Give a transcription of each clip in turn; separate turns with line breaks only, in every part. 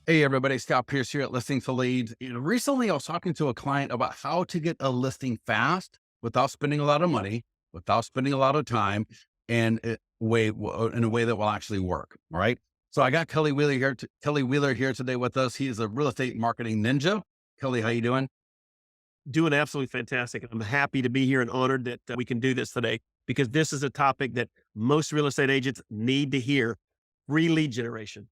Hey everybody, Scott Pierce here at Listing to Leads. Recently, I was talking to a client about how to get a listing fast without spending a lot of money, without spending a lot of time, and in a way that will actually work. All right. So I got Kelly Wheeler here today with us. He is a real estate marketing ninja. Kelly, how you doing?
Doing absolutely fantastic. I'm happy to be here and honored that we can do this today because this is a topic that most real estate agents need to hear. Free lead generation.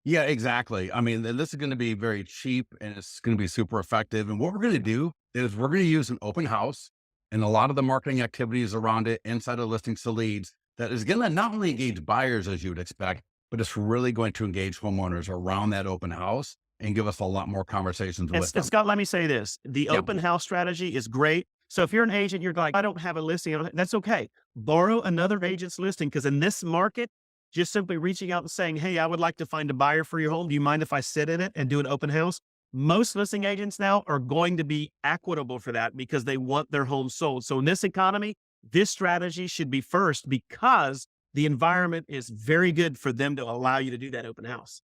Yeah, exactly. I mean, this is going to be very cheap and it's going to be super effective. And what we're going to do is we're going to use an open house and a lot of the marketing activities around it inside of listings to leads that is going to not only engage buyers as you would expect, but it's really going to engage homeowners around that open house and give us a lot more conversations
And,
with
and
them.
Scott, let me say this. The
Yeah.
open house strategy is great. So if you're an agent, you're like, I don't have a listing. That's okay. Borrow another agent's listing because in this market, just simply reaching out and saying, hey, I would like to find a buyer for your home. Do you mind if I sit in it and do an open house? Most listing agents now are going to be equitable for that because they want their home sold. So in this economy, this strategy should be first because the environment is very good for them to allow you to do that open house.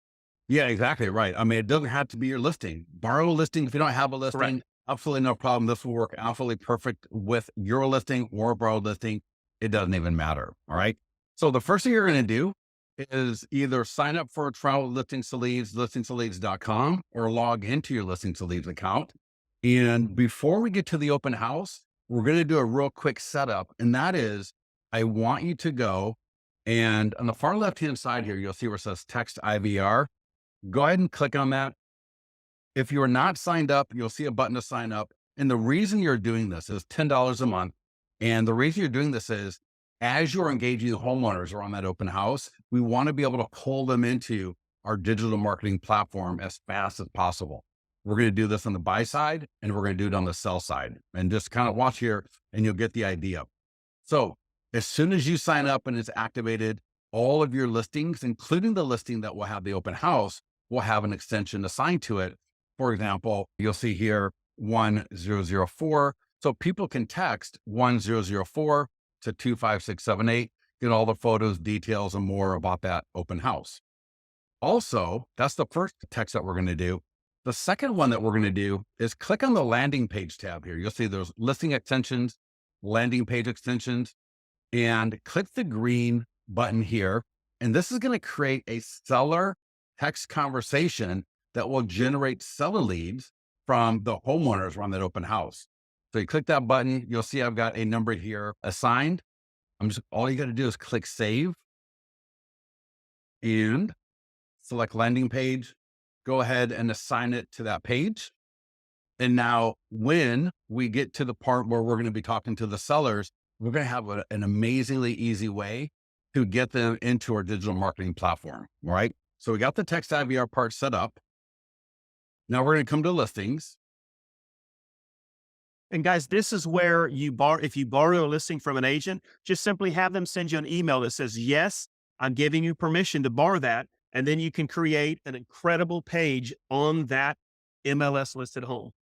Yeah, exactly right. I mean, it doesn't have to be your listing. Borrow a listing if you don't have a listing.
Correct.
Absolutely no problem. This will work absolutely perfect with your listing or a borrowed listing. It doesn't even matter. All right. So the first thing you're going to do is either sign up for a trial with Listings to Leads, listingstoleads.com, or log into your Listings to Leads account. And before we get to the open house, we're going to do a real quick setup. And that is, I want you to go and on the far left hand side here, you'll see where it says text IVR. Go ahead and click on that. If you are not signed up, you'll see a button to sign up. And the reason you're doing this is $10 a month. And the reason you're doing this is as you're engaging the homeowners around that open house, we want to be able to pull them into our digital marketing platform as fast as possible. We're going to do this on the buy side and we're going to do it on the sell side. And just kind of watch here and you'll get the idea. So as soon as you sign up and it's activated, all of your listings, including the listing that will have the open house, will have an extension assigned to it. For example, you'll see here 1004. So people can text 1004 to 25678, get all the photos, details, and more about that open house. Also, that's the first text that we're going to do. The second one that we're going to do is click on the landing page tab here. You'll see those listing extensions, landing page extensions, and click the green button here. And this is going to create a seller text conversation that will generate seller leads from the homeowners around that open house. So you click that button, you'll see I've got a number here assigned. All you got to do is click save and select landing page. Go ahead and assign it to that page. And now when we get to the part where we're going to be talking to the sellers, we're going to have an amazingly easy way to get them into our digital marketing platform. All right. So we got the text IVR part set up. Now we're going to come to listings.
And guys, this is where if you borrow a listing from an agent, just simply have them send you an email that says, yes, I'm giving you permission to borrow that. And then you can create an incredible page on that MLS listed home.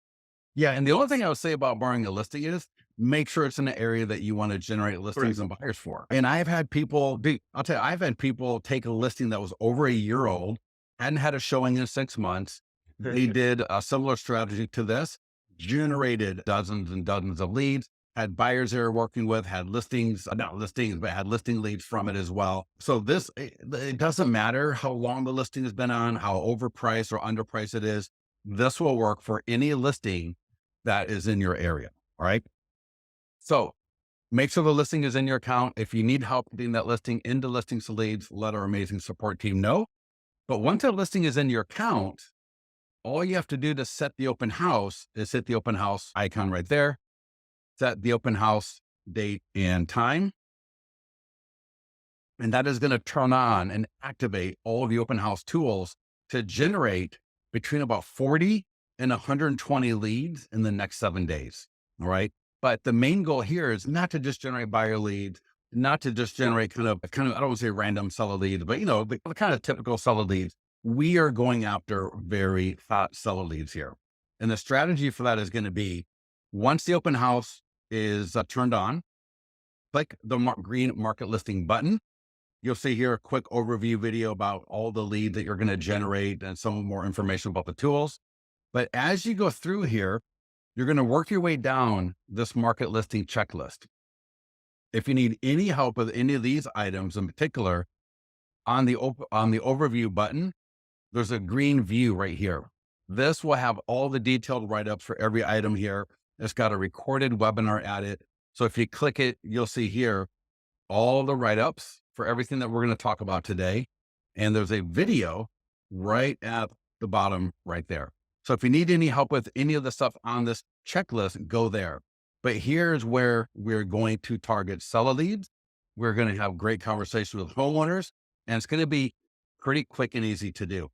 Yeah. And the only thing I would say about borrowing a listing is make sure it's in an area that you want to generate listings
Correct.
and buyers for. And I've had people, I'll tell you, I've had people take a listing that was over a year old, hadn't had a showing in 6 months. They did a similar strategy to this, generated dozens and dozens of leads, had buyers they were working with, had listings, not listings, but had listing leads from it as well. So it doesn't matter how long the listing has been on, how overpriced or underpriced it is. This will work for any listing that is in your area. All right. So make sure the listing is in your account. If you need help getting that listing into listings to leads, let our amazing support team know. But once that listing is in your account, all you have to do to set the open house is hit the open house icon right there, set the open house date and time. And that is going to turn on and activate all of the open house tools to generate between about 40 and 120 leads in the next 7 days. All right. But the main goal here is not to just generate buyer leads, not to just generate I don't want to say random seller leads, but the kind of typical seller leads. We are going after very hot seller leads here. And the strategy for that is going to be once the open house is turned on, click the green market listing button. You'll see here a quick overview video about all the leads that you're going to generate and some more information about the tools. But as you go through here, you're going to work your way down this market listing checklist. If you need any help with any of these items in particular, on the overview button, there's a green view right here. This will have all the detailed write-ups for every item here. It's got a recorded webinar at it. So if you click it, you'll see here all the write-ups for everything that we're going to talk about today. And there's a video right at the bottom right there. So if you need any help with any of the stuff on this checklist, go there. But here's where we're going to target seller leads. We're going to have great conversations with homeowners, and it's going to be pretty quick and easy to do.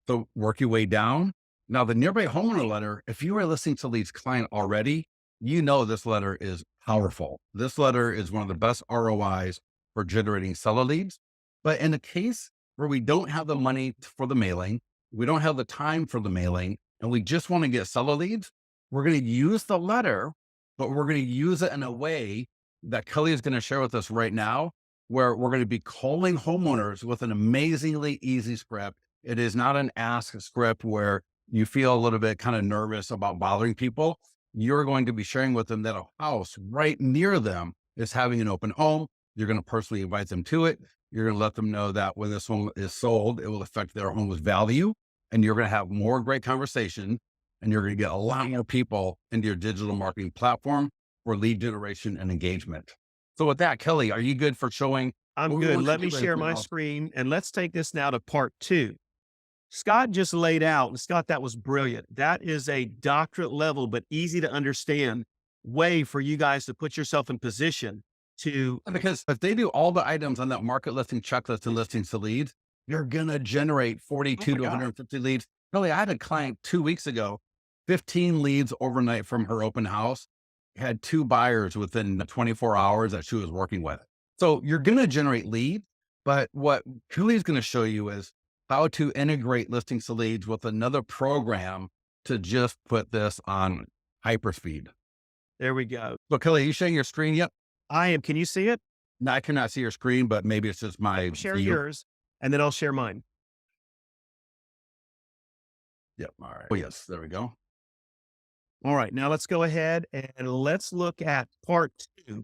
So work your way down. Now, the Nearby Homeowner letter, if you are listening to Leads client already, you know this letter is powerful. This letter is one of the best ROIs for generating seller leads. But in the case where we don't have the money for the mailing, we don't have the time for the mailing, and we just want to get seller leads, we're going to use the letter, but we're going to use it in a way that Kelly is going to share with us right now, where we're going to be calling homeowners with an amazingly easy script. It is not an ask script where you feel a little bit kind of nervous about bothering people. You're going to be sharing with them that a house right near them is having an open home. You're going to personally invite them to it. You're going to let them know that when this home is sold, it will affect their home's value. And you're going to have more great conversation, and you're going to get a lot more people into your digital marketing platform for lead generation and engagement. So with that, Kelly, are you good for showing?
I'm good. Let me share my screen, and let's take this now to part 2. Scott just laid out, and Scott, that was brilliant. That is a doctorate level, but easy to understand way for you guys to put yourself in position to.
Because if they do all the items on that market listing checklist and listings to leads, you're going to generate 42 to 150 leads. Kelly, I had a client 2 weeks ago, 15 leads overnight from her open house, had 2 buyers within 24 hours that she was working with. So you're going to generate leads, but what Kelly's going to show you is how to integrate listings to leads with another program to just put this on hyperspeed.
There we go.
So Kelly, are you sharing your screen yet?
I am. Can you see it?
No, I cannot see your screen, but maybe it's just my
Share
view.
yours, and then I'll share mine.
Yep. All right. Oh, yes. There we go.
All right. Now let's go ahead and let's look at part 2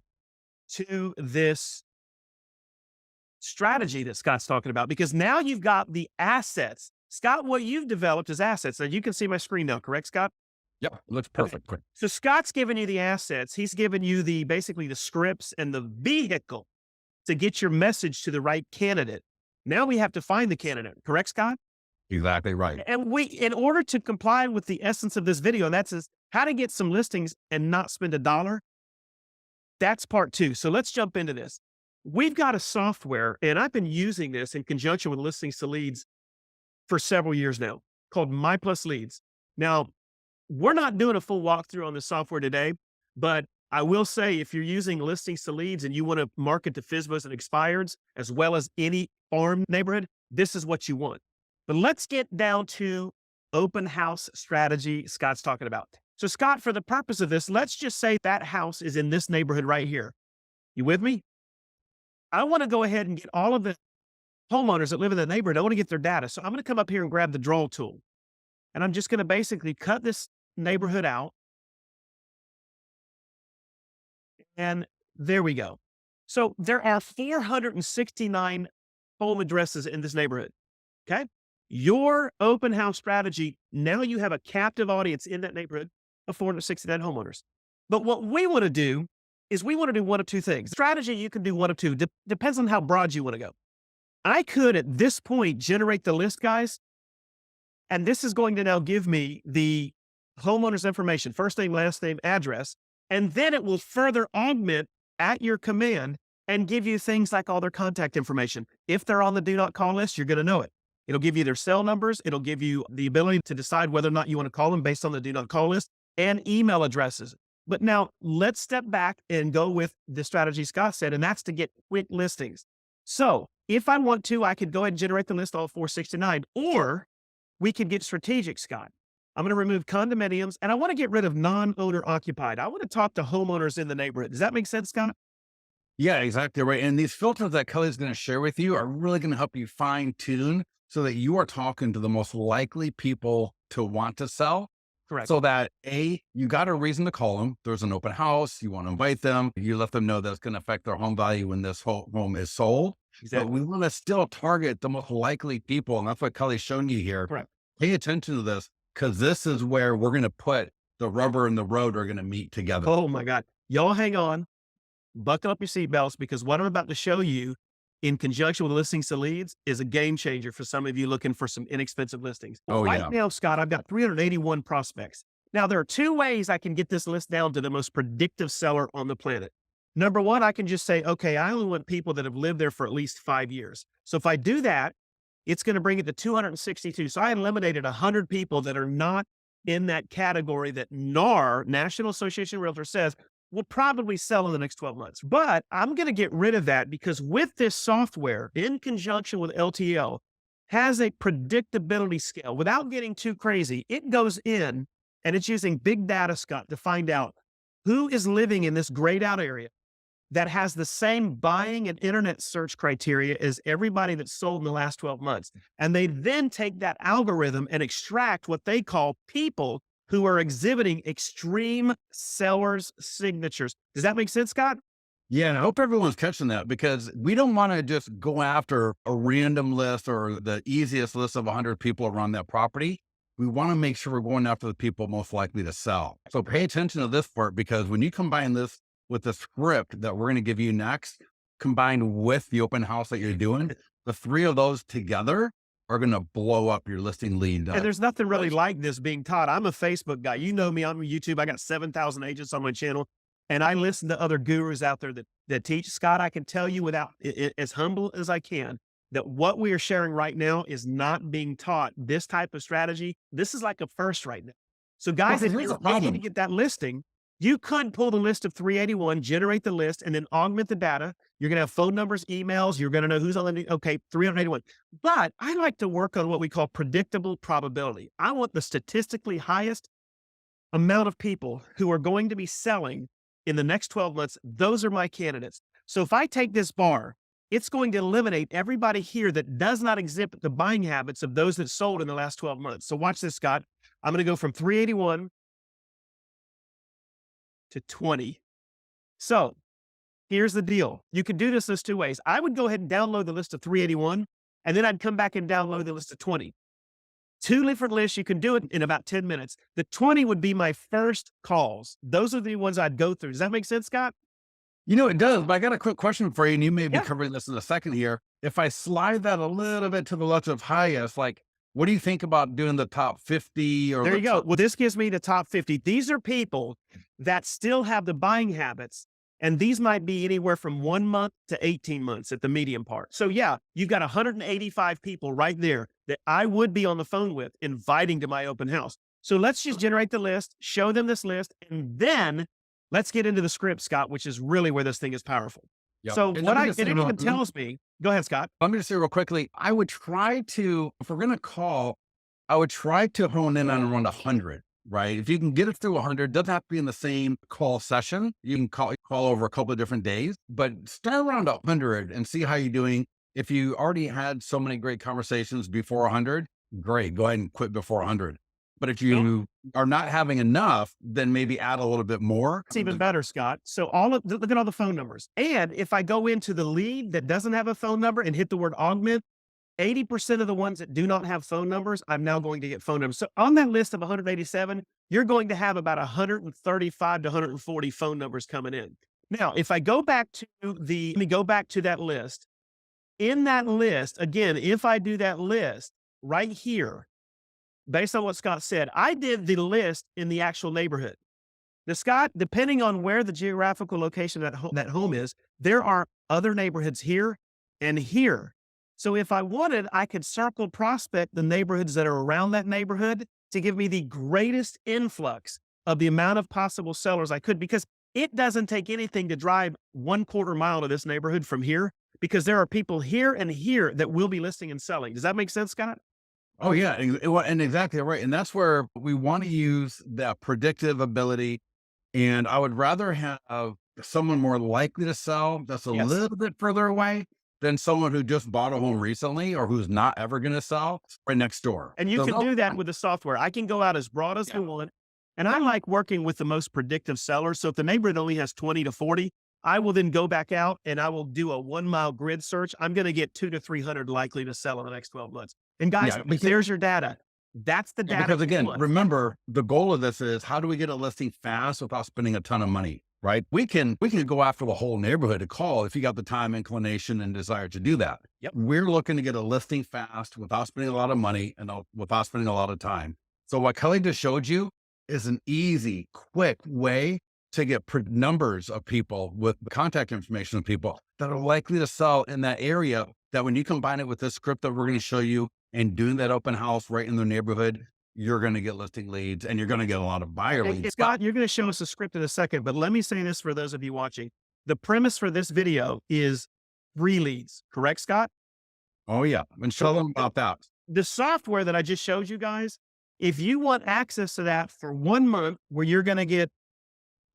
to this strategy that Scott's talking about, because now you've got the assets. Scott, what you've developed is assets. Now you can see my screen now, correct, Scott?
Yep. Looks perfect.
Okay. So Scott's given you the assets. He's given you basically the scripts and the vehicle to get your message to the right candidate. Now we have to find the candidate, correct, Scott?
Exactly right.
And in order to comply with the essence of this video, and that's how to get some listings and not spend $1, that's part 2. So let's jump into this. We've got a software, and I've been using this in conjunction with Listings to Leads for several years now, called MyPlusLeads. Now, we're not doing a full walkthrough on the software today, but I will say if you're using Listings to Leads and you want to market to FSBOs and expireds, as well as any farm neighborhood, this is what you want. But let's get down to open house strategy Scott's talking about. So Scott, for the purpose of this, let's just say that house is in this neighborhood right here. You with me? I want to go ahead and get all of the homeowners that live in the neighborhood. I want to get their data. So I'm going to come up here and grab the draw tool. And I'm just going to basically cut this neighborhood out. And there we go. So there are 469 home addresses in this neighborhood. Okay. Your open house strategy, now you have a captive audience in that neighborhood of 469 homeowners. But what we want to do is we want to do one of 2 things. Strategy, you can do one of 2. Depends on how broad you want to go. I could, at this point, generate the list, guys. And this is going to now give me the homeowner's information, first name, last name, address. And then it will further augment at your command and give you things like all their contact information. If they're on the do not call list, you're going to know it. It'll give you their cell numbers. It'll give you the ability to decide whether or not you want to call them based on the do not call list, and email addresses. But now let's step back and go with the strategy Scott said, and that's to get quick listings. So if I want to, I could go ahead and generate the list all 469, or we could get strategic, Scott. I'm going to remove condominiums, and I want to get rid of non-owner occupied. I want to talk to homeowners in the neighborhood. Does that make sense, Scott?
Yeah, exactly right. And these filters that Kelly's going to share with you are really going to help you fine tune so that you are talking to the most likely people to want to sell.
Correct.
So that you got a reason to call them. There's an open house. You want to invite them. You let them know that's going to affect their home value when this whole home is sold. But
Exactly.
we want to still target the most likely people. And that's what Kelly's shown you here.
Correct.
Pay attention to this because this is where we're going to put the rubber and the road are going to meet together.
Oh my God. Y'all hang on, buckle up your seatbelts because what I'm about to show you in conjunction with listings to leads is a game changer for some of you looking for some inexpensive listings.
Oh,
Right
yeah.
now, Scott, I've got 381 prospects. Now, there are two ways I can get this list down to the most predictive seller on the planet. Number one, I can just say, okay, I only want people that have lived there for at least 5 years. So if I do that, it's going to bring it to 262. So I eliminated 100 people that are not in that category that NAR, National Association of Realtors, says will probably sell in the next 12 months. But I'm going to get rid of that because with this software in conjunction with LTL has a predictability scale without getting too crazy. It goes in and it's using big data, Scott, to find out who is living in this grayed out area that has the same buying and internet search criteria as everybody that's sold in the last 12 months. And they then take that algorithm and extract what they call people who are exhibiting extreme sellers' signatures. Does that make sense, Scott?
Yeah, and I hope everyone's catching that because we don't want to just go after a random list or the easiest list of 100 people around that property. We want to make sure we're going after the people most likely to sell. So pay attention to this part because when you combine this with the script that we're going to give you next, combined with the open house that you're doing, the three of those together are going to blow up your listing lead.
And there's nothing really like this being taught. I'm a Facebook guy. You know me, I'm on YouTube. I got 7,000 agents on my channel. And I listen to other gurus out there that teach. Scott, I can tell you without as humble as I can that what we are sharing right now is not being taught this type of strategy. This is like a first right now. So guys, if you're looking to get that listing, you could pull the list of 381, generate the list, and then augment the data. You're going to have phone numbers, emails. You're going to know who's on the, okay, 381. But I like to work on what we call predictable probability. I want the statistically highest amount of people who are going to be selling in the next 12 months. Those are my candidates. So if I take this bar, it's going to eliminate everybody here that does not exhibit the buying habits of those that sold in the last 12 months. So watch this, Scott. I'm going to go from 381 to 20. So here's the deal. You can do this two ways. I would go ahead and download the list of 381, and then I'd come back and download the list of 20. Two different lists. You can do it in about 10 minutes. The 20 would be my first calls. Those are the ones I'd go through. Does that make sense, Scott?
You know, it does, but I got a quick question for you, and you may be
Yeah.
covering this in a second here. If I slide that a little bit to the left of highest, like, what do you think about doing the top 50 or
There
the
you go.
top-
Well, this gives me the top 50. These are people that still have the buying habits. And these might be anywhere from 1 month to 18 months at the medium part. So yeah, you've got 185 people right there that I would be on the phone with inviting to my open house. So let's just generate the list, show them this list, and then let's get into the script, Scott, which is really where this thing is powerful.
Yep.
So
And
what
let me just
it
say
even
real-
tells me, go ahead, Scott.
Let me just say real quickly, I would try to, if we're going to call, I would try to hone in on around 100, right? If you can get it through 100, doesn't have to be in the same call session. You can call over a couple of different days, but start around 100 and see how you're doing. If you already had so many great conversations before 100, great, go ahead and quit before 100. But if you are not having enough, then maybe add a little bit more.
It's even better, Scott. So look at all the phone numbers. And if I go into the lead that doesn't have a phone number and hit the word augment, 80% of the ones that do not have phone numbers, I'm now going to get phone numbers. So on that list of 187, you're going to have about 135 to 140 phone numbers coming in. Now, if I go back to let me go back to that list. In that list, again, if I do that list right here, based on what Scott said, I did the list in the actual neighborhood. Now, Scott, depending on where the geographical location of that home is, there are other neighborhoods here and here. So if I wanted, I could circle prospect the neighborhoods that are around that neighborhood to give me the greatest influx of the amount of possible sellers I could, because it doesn't take anything to drive 1/4 mile to this neighborhood from here, because there are people here and here that will be listing and selling. Does that make sense, Scott?
Oh yeah, and exactly right. And that's where we want to use that predictive ability. And I would rather have someone more likely to sell that's a
Yes.
little bit further away than someone who just bought a home recently or who's not ever going to sell right next door.
And you
So
can
they'll-
do that with the software. I can go out as broad as I want. And I like working with the most predictive sellers. So if the neighborhood only has 20 to 40, I will then go back out and I will do a 1 mile grid search. I'm going to get 200 to 300 likely to sell in the next 12 months. And guys,
Yeah, because-
there's your data. That's the data.
because
you
again,
want.
remember the goal of this is how do we get a listing fast without spending a ton of money, right? We can go after the whole neighborhood to call if you got the time, inclination, and desire to do that.
Yep.
We're looking to get a listing fast without spending a lot of money and without spending a lot of time. So what Kelly just showed you is an easy, quick way to get numbers of people with contact information of people that are likely to sell in that area, that when you combine it with this script that we're going to show you and doing that open house right in their neighborhood, you're going to get listing leads and you're going to get a lot of buyer
Hey,
leads.
Scott, you're going to show us a script in a second, but let me say this for those of you watching. The premise for this video is free leads, correct, Scott?
Oh yeah. And show them about that.
The software that I just showed you guys, if you want access to that for 1 month where you're going to get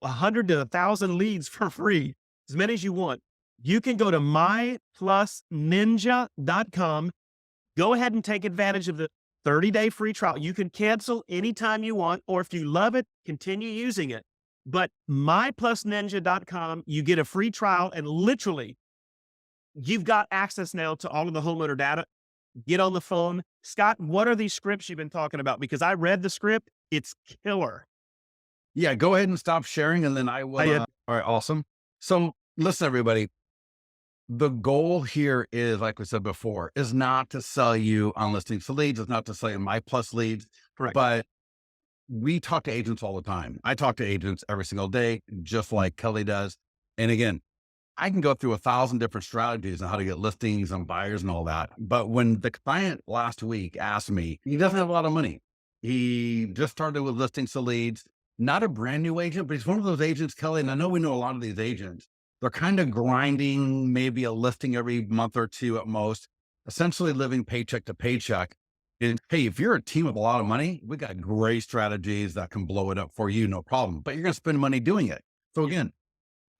100 to 1,000 leads for free, as many as you want, you can go to myplusninja.com. Go ahead and take advantage of the 30-day free trial. You can cancel anytime you want, or if you love it, continue using it. But myplusninja.com, you get a free trial and literally you've got access now to all of the homeowner data. Get on the phone. Scott, what are these scripts you've been talking about? Because I read the script. It's killer.
Yeah. Go ahead and stop sharing and then I will. All right. Awesome. So listen, everybody. The goal here is, like we said before, is not to sell you on listings to leads. It's not to sell you My Plus leads.
Correct.
But we talk to agents all the time. I talk to agents every single day, just like Kelly does. And again, I can go through 1,000 different strategies on how to get listings and buyers and all that. But when the client last week asked me, he doesn't have a lot of money. He just started with listings to leads, not a brand new agent, but he's one of those agents, Kelly. And I know we know a lot of these agents. They're kind of grinding maybe a listing every month or two at most, essentially living paycheck to paycheck. And hey, if you're a team with a lot of money, we got great strategies that can blow it up for you, no problem. But you're going to spend money doing it. So again,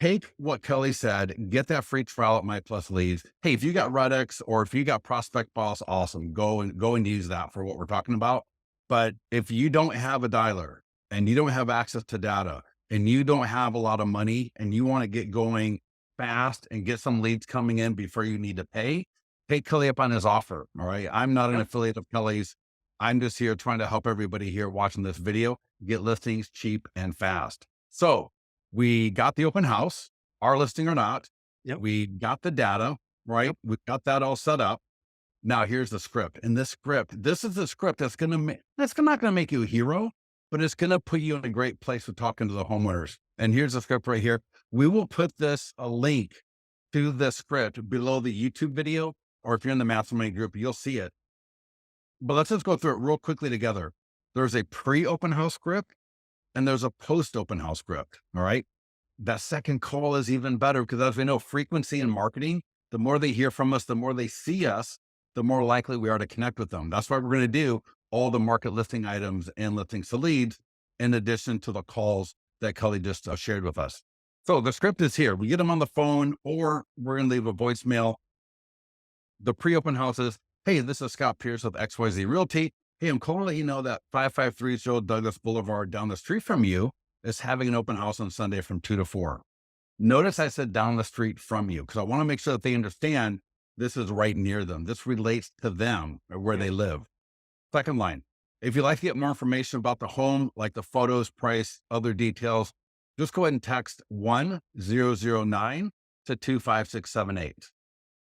take what Kelly said, get that free trial at My Plus Leads. Hey, if you got Redx or if you got Prospect Boss, awesome. Go and use that for what we're talking about. But if you don't have a dialer and you don't have access to data and you don't have a lot of money and you want to get going fast and get some leads coming in before you need to pay, take Kelly up on his offer. All right. I'm not an affiliate of Kelly's. I'm just here trying to help everybody here watching this video get listings cheap and fast. So we got the open house, our listing or not.
Yep.
We got the data, right? Yep. We got that all set up. Now here's the script. And this is the script that's not going to make you a hero, but it's going to put you in a great place with talking to the homeowners. And here's the script right here. We will put a link to the script below the YouTube video, or if you're in the mastermind group, you'll see it. But let's just go through it real quickly together. There's a pre-open house script and there's a post-open house script. All right. That second call is even better because as we know, frequency in marketing, the more they hear from us, the more they see us, the more likely we are to connect with them. That's why we're going to do all the market listing items and listings to leads in addition to the calls that Kelly just shared with us. So the script is here. We get them on the phone or we're going to leave a voicemail. The pre-open house is, hey, this is Scott Pierce with XYZ Realty. Hey, I'm calling to let you know that 553 Douglas Boulevard down the street from you is having an open house on Sunday from 2 to 4. Notice I said down the street from you because I want to make sure that they understand this is right near them. This relates to them or where they live. Second line, if you'd like to get more information about the home, like the photos, price, other details, just go ahead and text 1009 to 25678.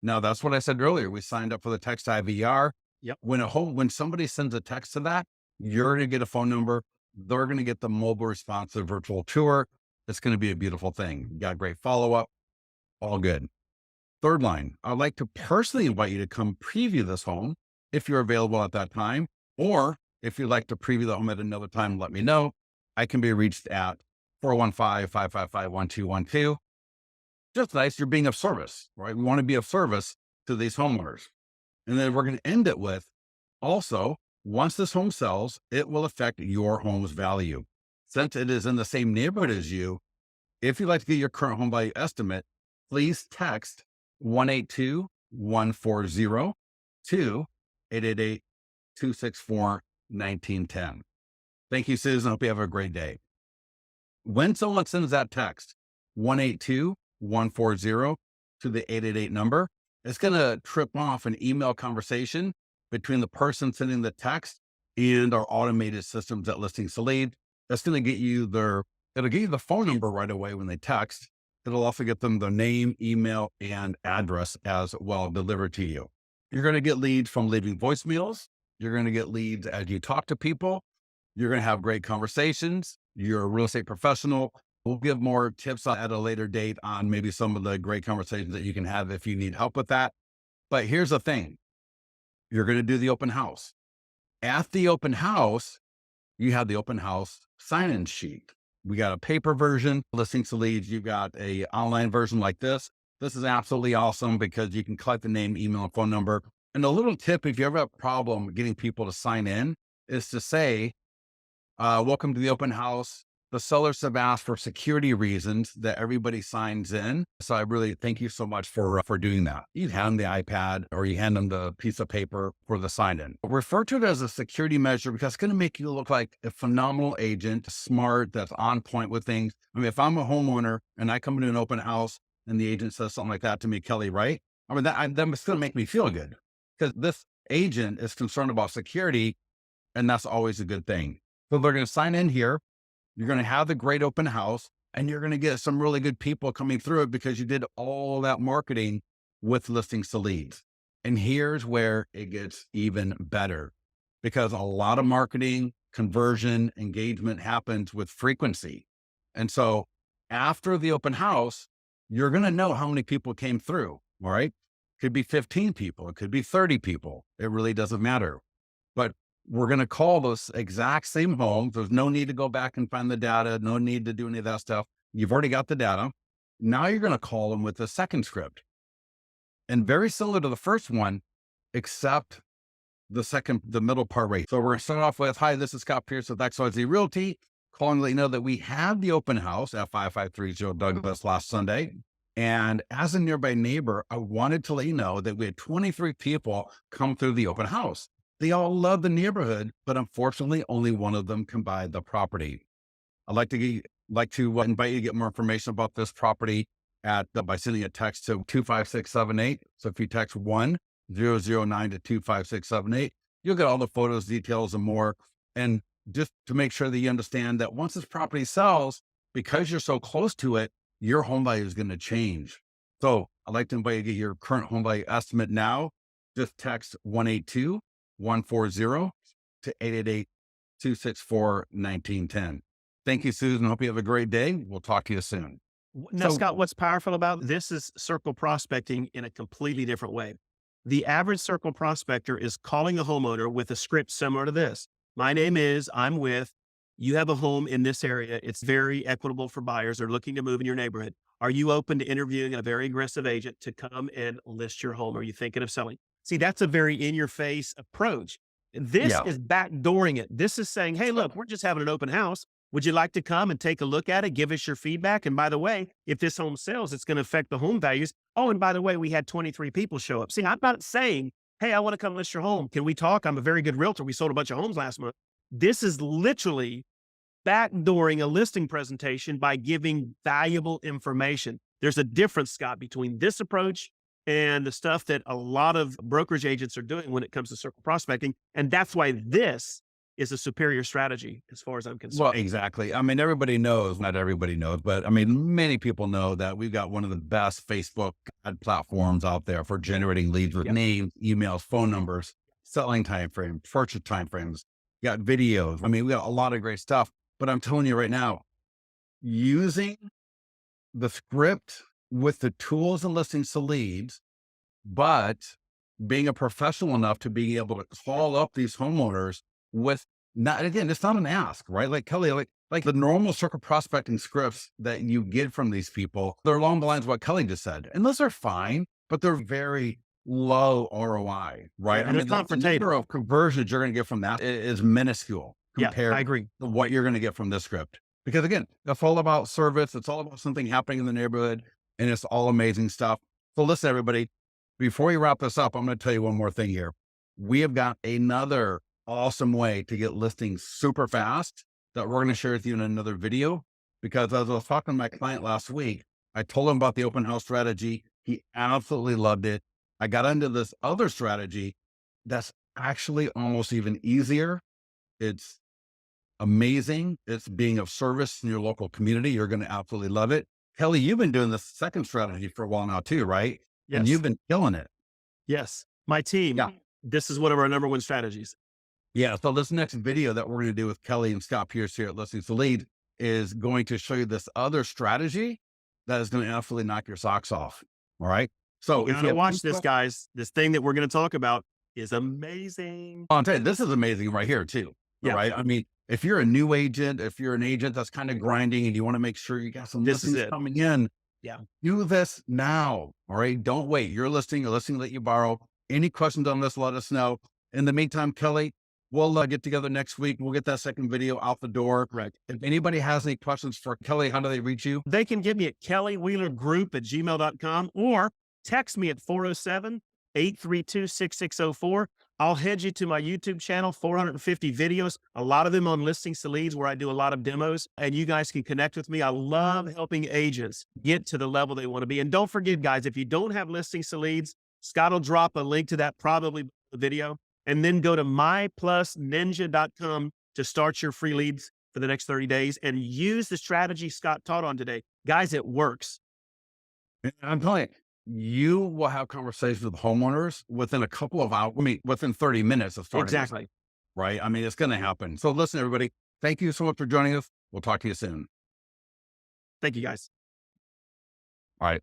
Now, that's what I said earlier. We signed up for the text IVR.
Yep.
When somebody sends a text to that, you're going to get a phone number. They're going to get the mobile responsive virtual tour. It's going to be a beautiful thing. You got great follow-up. All good. Third line, I'd like to personally invite you to come preview this home if you're available at that time, or if you'd like to preview the home at another time, let me know. I can be reached at 415-555-1212. Just nice. You're being of service, right? We want to be of service to these homeowners. And then we're going to end it with also, once this home sells, it will affect your home's value. Since it is in the same neighborhood as you, If you'd like to get your current home value estimate, please text 182-140 to 888-264-1910. Thank you, Susan. Hope you have a great day. When someone sends that text, 182-140 to the 888 number, it's going to trip off an email conversation between the person sending the text and our automated systems at Listings to Lead. That's going to get you it'll get you the phone number right away when they text. It'll also get them their name, email, and address as well delivered to you. You're going to get leads from leaving voicemails. You're going to get leads as you talk to people. You're going to have great conversations. You're a real estate professional. We'll give more tips at a later date on maybe some of the great conversations that you can have if you need help with that. But here's the thing. You're going to do the open house. At the open house, you have the open house sign-in sheet. We got a paper version, Listings to Leads. You've got a online version like this. This is absolutely awesome because you can collect the name, email, and phone number. And a little tip, if you ever have a problem getting people to sign in, is to say, welcome to the open house. The sellers have asked for security reasons that everybody signs in. So I really thank you so much for doing that. You hand them the iPad or you hand them the piece of paper for the sign in. Refer to it as a security measure because it's going to make you look like a phenomenal agent, smart, that's on point with things. I mean, if I'm a homeowner and I come into an open house and the agent says something like that to me, Kelly, right? I mean, that's going to make me feel good because this agent is concerned about security and that's always a good thing. So they're going to sign in here. You're going to have the great open house and you're going to get some really good people coming through it because you did all that marketing with Listings to Leads. And here's where it gets even better because a lot of marketing, conversion, engagement happens with frequency. And so after the open house, you're going to know how many people came through. All right. It could be 15 people. It could be 30 people. It really doesn't matter. But we're going to call those exact same homes. There's no need to go back and find the data. No need to do any of that stuff. You've already got the data. Now you're going to call them with the second script. And very similar to the first one, except the middle part right. So we're going to start off with, hi, this is Scott Pierce with XYZ Realty, calling to let you know that we had the open house at 5530 Douglas last Sunday. And as a nearby neighbor, I wanted to let you know that we had 23 people come through the open house. They all love the neighborhood, but unfortunately, only one of them can buy the property. I'd like to invite you to get more information about this property by sending a text to 25678. So if you text 1009 to 25678, you'll get all the photos, details, and more. And just to make sure that you understand that once this property sells, because you're so close to it, your home value is going to change. So I'd like to invite you to get your current home value estimate now. Just text 182-140 to 888-264-1910. Thank you, Susan. Hope you have a great day. We'll talk to you soon.
Now, Scott, what's powerful about this is circle prospecting in a completely different way. The average circle prospector is calling a homeowner with a script similar to this. My name is, I'm with, you have a home in this area. It's very equitable for buyers. They're looking to move in your neighborhood. Are you open to interviewing a very aggressive agent to come and list your home? Are you thinking of selling? See, that's a very in-your-face approach. This is backdooring it. This is saying, hey, look, we're just having an open house. Would you like to come and take a look at it? Give us your feedback. And by the way, if this home sells, it's going to affect the home values. Oh, and by the way, we had 23 people show up. See, I'm not saying, hey, I want to come list your home. Can we talk? I'm a very good realtor. We sold a bunch of homes last month. This is literally backdooring a listing presentation by giving valuable information. There's a difference, Scott, between this approach and the stuff that a lot of brokerage agents are doing when it comes to circle prospecting. And that's why this is a superior strategy as far as I'm concerned.
Well, exactly. I mean, everybody knows, not everybody knows, but I mean, many people know that we've got one of the best Facebook ad platforms out there for generating leads with names, emails, phone numbers, selling timeframes, purchase timeframes, got videos. I mean, we got a lot of great stuff, but I'm telling you right now, using the script with the tools and Listings to Leads, but being a professional enough to be able to call up these homeowners with not, again, it's not an ask, right? Like Kelly, like the normal circle prospecting scripts that you get from these people, they're along the lines of what Kelly just said. And those are fine, but they're very low ROI, right?
And
the number of conversions you're going to get from that is minuscule compared
I agree.
to what you're going to get from this script. Because again, it's all about service. It's all about something happening in the neighborhood, and it's all amazing stuff. So listen, everybody, before we wrap this up, I'm going to tell you one more thing here. We have got another awesome way to get listings super fast that we're going to share with you in another video. Because as I was talking to my client last week, I told him about the open house strategy. He absolutely loved it. I got into this other strategy that's actually almost even easier. It's amazing. It's being of service in your local community. You're going to absolutely love it. Kelly, you've been doing this second strategy for a while now too, right? And
Yes.
you've been killing it.
Yes. My team,
Yeah.
this is one of our number one strategies.
Yeah. So this next video that we're going to do with Kelly and Scott Pierce here at Listings to Lead is going to show you this other strategy that is going to absolutely knock your socks off. All right. So
You
if you
gotta
have
watch
any
this, guys. This thing that we're going to talk about is amazing.
I'll tell you, this is amazing right here too.
Yeah.
Right. I mean, if you're a new agent, if you're an agent that's kind of grinding and you want to make sure you got some
This is
listings
it.
coming in,
Yeah.
do this now. All right. Don't wait. Your listing that you borrow. Any questions on this, let us know. In the meantime, Kelly, we'll get together next week. We'll get that second video out the door.
Right.
If anybody has any questions for Kelly, how do they reach you?
They can get me at kellywheelergroup@gmail.com or text me at 407-832-6604. I'll head you to my YouTube channel, 450 videos, a lot of them on listings to leads where I do a lot of demos, and you guys can connect with me. I love helping agents get to the level they want to be. And don't forget, guys, if you don't have listings to leads, Scott will drop a link to that probably video, and then go to myplusninja.com to start your free leads for the next 30 days and use the strategy Scott taught on today. Guys, it works.
And I'm telling you, you will have conversations with homeowners within a couple of hours. I mean, within 30 minutes of starting.
Exactly.
Right. I mean, it's going to happen. So listen, everybody, thank you so much for joining us. We'll talk to you soon.
Thank you, guys.
All right.